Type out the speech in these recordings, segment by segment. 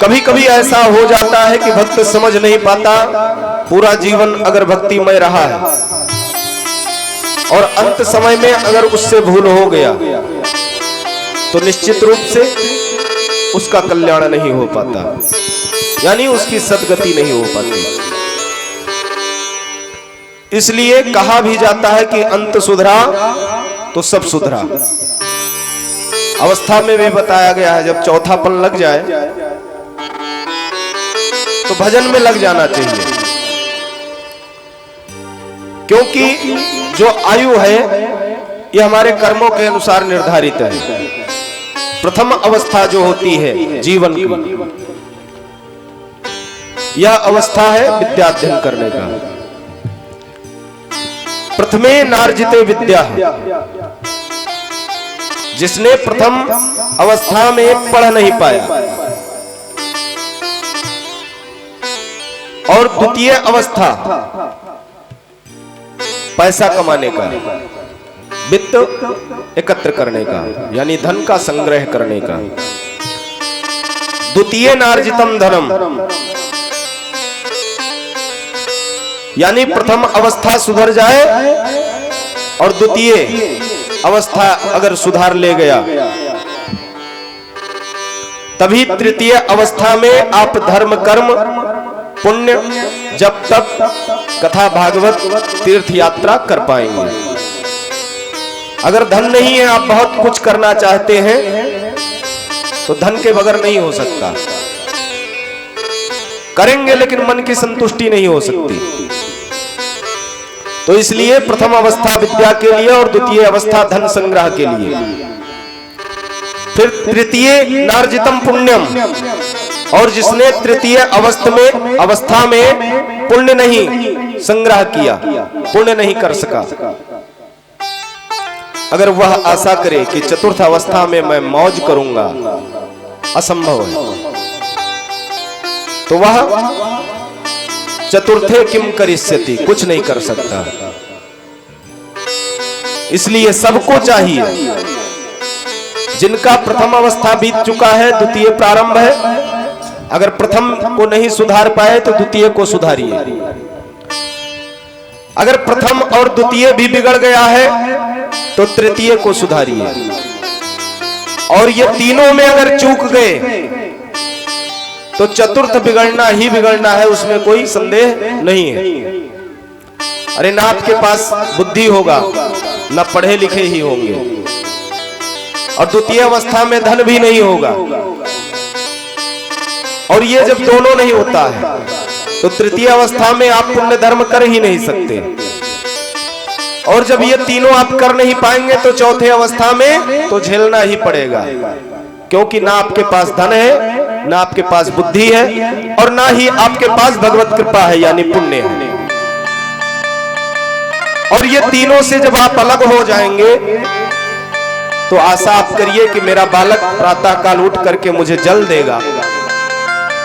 कभी कभी ऐसा हो जाता है कि भक्त समझ नहीं पाता, पूरा जीवन अगर भक्तिमय रहा है और अंत समय में अगर उससे भूल हो गया तो निश्चित रूप से उसका कल्याण नहीं हो पाता, यानी उसकी सद्गति नहीं हो पाती। इसलिए कहा भी जाता है कि अंत सुधरा तो सब सुधरा। अवस्था में भी बताया गया है, जब चौथापन लग जाए तो भजन में लग जाना चाहिए, क्योंकि जो आयु है ये हमारे कर्मों के अनुसार निर्धारित है। प्रथम अवस्था जो होती है जीवन की, यह अवस्था है विद्याध्ययन करने का। प्रथमे नार्जिते विद्या, जिसने प्रथम अवस्था में पढ़ नहीं पाया और द्वितीय अवस्था पैसा कमाने का, वित्त एकत्र करने का, यानी धन का संग्रह करने का। द्वितीय नार्जितम धनम, यानी प्रथम अवस्था सुधर जाए और द्वितीय अवस्था अगर सुधार ले गया, तभी तृतीय अवस्था में आप धर्म कर्म पुण्य जब तक कथा भागवत तीर्थ यात्रा कर पाएंगे। अगर धन नहीं है, आप बहुत कुछ करना चाहते हैं तो धन के बगैर नहीं हो सकता। करेंगे लेकिन मन की संतुष्टि नहीं हो सकती। तो इसलिए प्रथम अवस्था विद्या के लिए और द्वितीय अवस्था धन संग्रह के लिए। फिर तृतीय नार्जितम पुण्यम, और जिसने तृतीय अवस्था में पुण्य नहीं संग्रह किया, पुण्य नहीं कर सका, अगर वह आशा करे कि चतुर्थ अवस्था में मैं मौज करूंगा, असंभव है। तो वह चतुर्थे किम करिष्यति, कुछ नहीं कर सकता। इसलिए सबको चाहिए, जिनका प्रथम अवस्था बीत चुका है, द्वितीय प्रारंभ है, अगर प्रथम को नहीं सुधार पाए तो द्वितीय को सुधारिए। अगर प्रथम और द्वितीय भी बिगड़ गया है तो तृतीय को सुधारिए। और ये तीनों में अगर चूक गए तो चतुर्थ बिगड़ना ही बिगड़ना है, उसमें कोई संदेह नहीं है। अरे ना आपके पास बुद्धि होगा, ना पढ़े लिखे ही होंगे, और द्वितीय अवस्था में धन भी नहीं होगा। और ये जब दोनों नहीं होता है तो तृतीय अवस्था में आप पुण्य धर्म कर ही नहीं सकते। और जब ये तीनों आप कर नहीं पाएंगे तो चौथे अवस्था में तो झेलना ही पड़ेगा, क्योंकि ना आपके पास धन है, ना आपके पास बुद्धि है, और ना ही आपके पास भगवत कृपा है, यानी पुण्य है। और ये तीनों से जब आप अलग हो जाएंगे तो आशा आप करिए कि मेरा बालक प्रातः काल उठ करके मुझे जल देगा,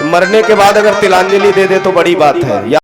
मरने के बाद अगर तिलांजलि दे दे तो बड़ी बात है।